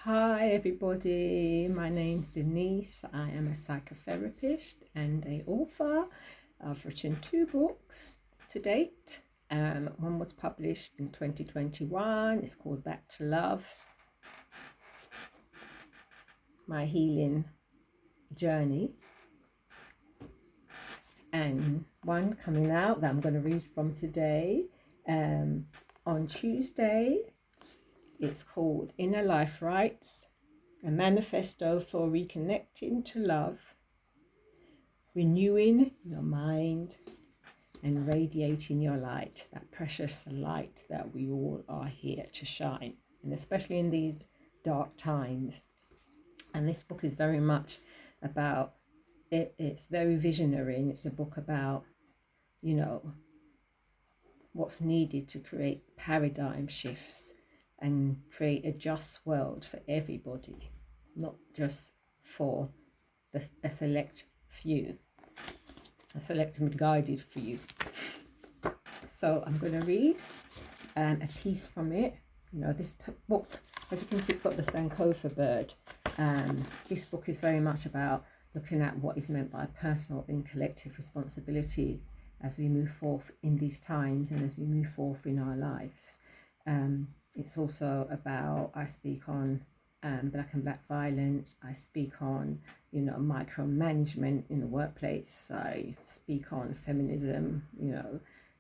Hi everybody, my name's Denise. I am a psychotherapist and a author. I've written 2 books to date. One was published in 2021. It's called Back to Love, My Healing Journey. And one coming out that I'm going to read from today on Tuesday. It's called Inner Life Rights, a Manifesto for Reconnecting to Love, Renewing Your Mind and Radiating Your Light, that precious light that we all are here to shine, and especially in these dark times. And this book is very much about, it's very visionary, and it's a book about, what's needed to create paradigm shifts and create a just world for everybody, not just for a select few, a select and guided few. So I'm going to read a piece from it. This book, as you can see, it's got the Sankofa bird. This book is very much about looking at what is meant by personal and collective responsibility as we move forth in these times and as we move forth in our lives. It's also about, I speak on black and black violence. I speak on, micromanagement in the workplace. I speak on feminism,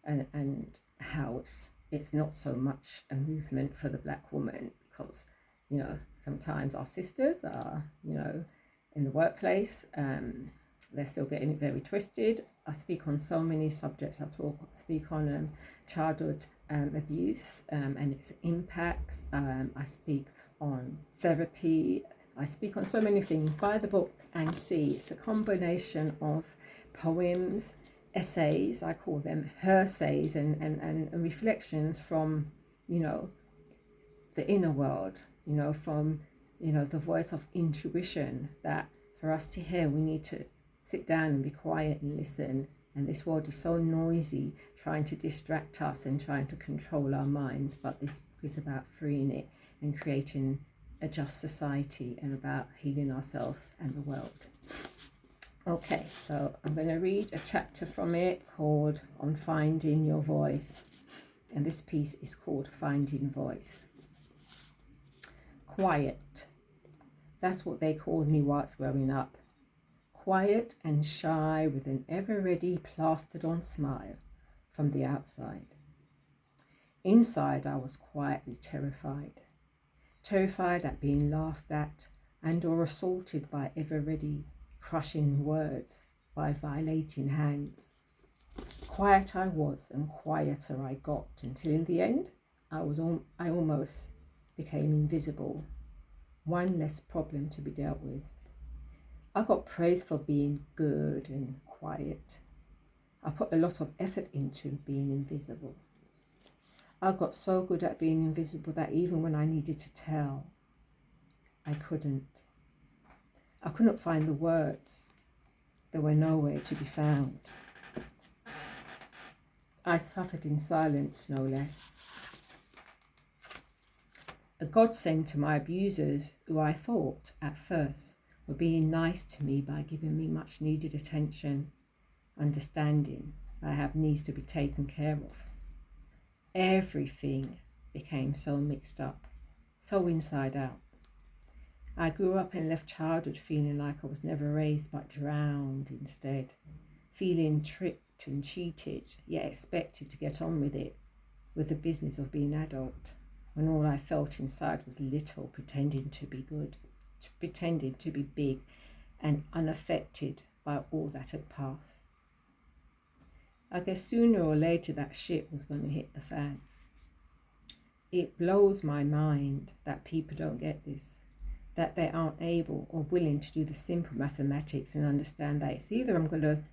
and how it's not so much a movement for the black woman because, sometimes our sisters are, in the workplace, they're still getting it very twisted. I speak on so many subjects. I speak on childhood abuse and its impacts. I speak on therapy. I speak on so many things. Buy the book and see. It's a combination of poems, essays, I call them hersays, and reflections from, the inner world, from, the voice of intuition, that for us to hear, we need to sit down and be quiet and listen. And this world is so noisy, trying to distract us and trying to control our minds. But this is about freeing it and creating a just society and about healing ourselves and the world. Okay, so I'm going to read a chapter from it called On Finding Your Voice. And this piece is called Finding Voice. Quiet. That's what they called me whilst growing up. Quiet and shy with an ever-ready plastered-on smile from the outside. Inside, I was quietly terrified. Terrified at being laughed at and or assaulted by ever-ready crushing words, by violating hands. Quiet I was and quieter I got until in the end, I almost became invisible. One less problem to be dealt with. I got praise for being good and quiet. I put a lot of effort into being invisible. I got so good at being invisible that even when I needed to tell, I couldn't. I couldn't find the words. They were nowhere to be found. I suffered in silence, no less. A godsend to my abusers, who I thought, at first, were being nice to me by giving me much needed attention, understanding I have needs to be taken care of. Everything became so mixed up, so inside out. I grew up and left childhood feeling like I was never raised but drowned instead, feeling tricked and cheated, yet expected to get on with it, with the business of being adult, when all I felt inside was little, pretending to be good, pretending to be big and unaffected by all that had passed. I guess sooner or later that shit was going to hit the fan. It blows my mind that people don't get this, that they aren't able or willing to do the simple mathematics and understand that it's either I'm going to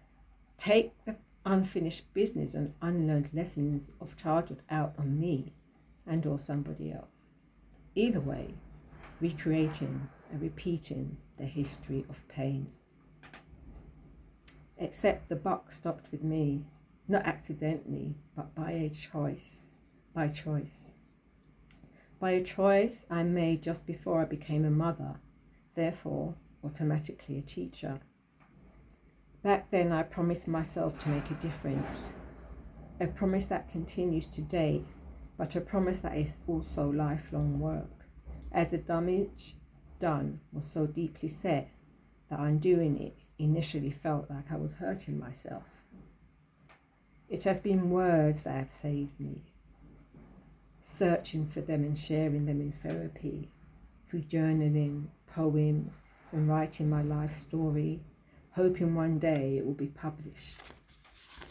take the unfinished business and unlearned lessons of childhood out on me and or somebody else. Either way, recreating and repeating the history of pain. Except the buck stopped with me, not accidentally, but by choice. By by a choice I made just before I became a mother, therefore automatically a teacher. Back then I promised myself to make a difference, a promise that continues today, but a promise that is also lifelong work, as the damage done was so deeply set that undoing it initially felt like I was hurting myself. It has been words that have saved me, searching for them and sharing them in therapy, through journaling, poems, and writing my life story, hoping one day it will be published.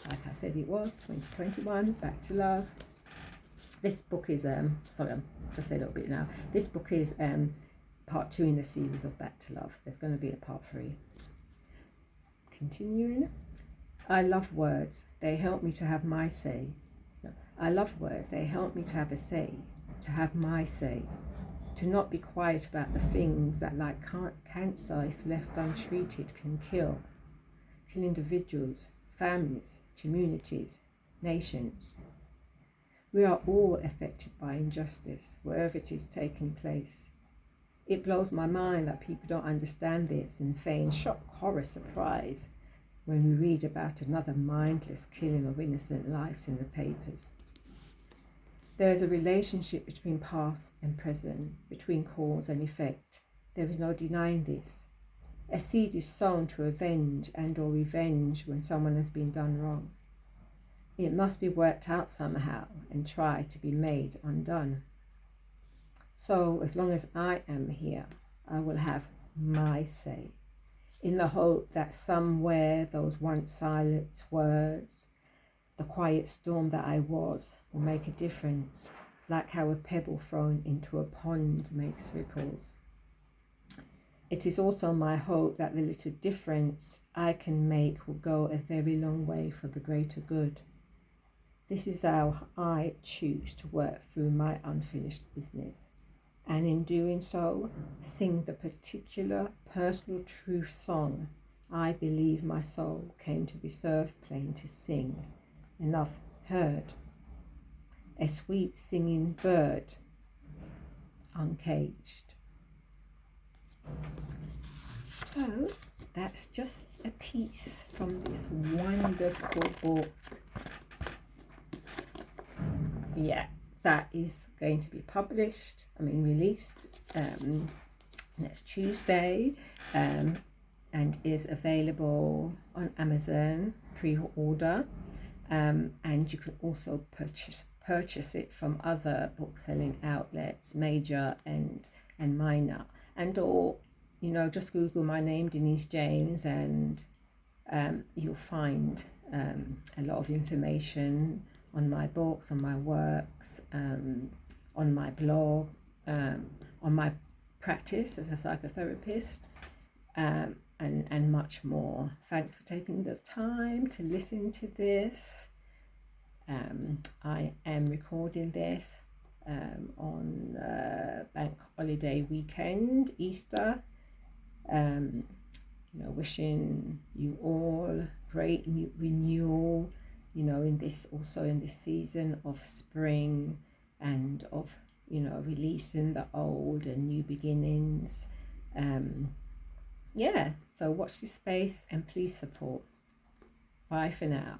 Like I said, it was 2021, Back to Love. This book is, sorry, I'm just say a little bit now. This book is part 2 in the series of Back to Love. There's going to be a part 3. Continuing. I love words. They help me to have my say. No, I love words. They help me to have a say, to have my say, to not be quiet about the things that, like cancer, if left untreated, can kill individuals, families, communities, nations. We are all affected by injustice, wherever it is taking place. It blows my mind that people don't understand this and feign shock, horror, surprise when we read about another mindless killing of innocent lives in the papers. There is a relationship between past and present, between cause and effect. There is no denying this. A seed is sown to avenge and or revenge when someone has been done wrong. It must be worked out somehow and try to be made undone. So as long as I am here, I will have my say, in the hope that somewhere those once silent words, the quiet storm that I was, will make a difference, like how a pebble thrown into a pond makes ripples. It is also my hope that the little difference I can make will go a very long way for the greater good. This is how I choose to work through my unfinished business, and in doing so, sing the particular personal truth song I believe my soul came to this earth plane to sing, and I've heard. A sweet singing bird, uncaged. So that's just a piece from this wonderful book. Yeah, that is going to be released next Tuesday, and is available on Amazon pre-order, and you can also purchase it from other book selling outlets, major and minor, and or just Google my name, Denise James, and you'll find a lot of information on my books, on my works, on my blog, on my practice as a psychotherapist, and much more. Thanks for taking the time to listen to this. I am recording this on bank holiday weekend, Easter. Wishing you all great renewal, in this season of spring, and of releasing the old and new beginnings. So watch this space and please support. Bye for now.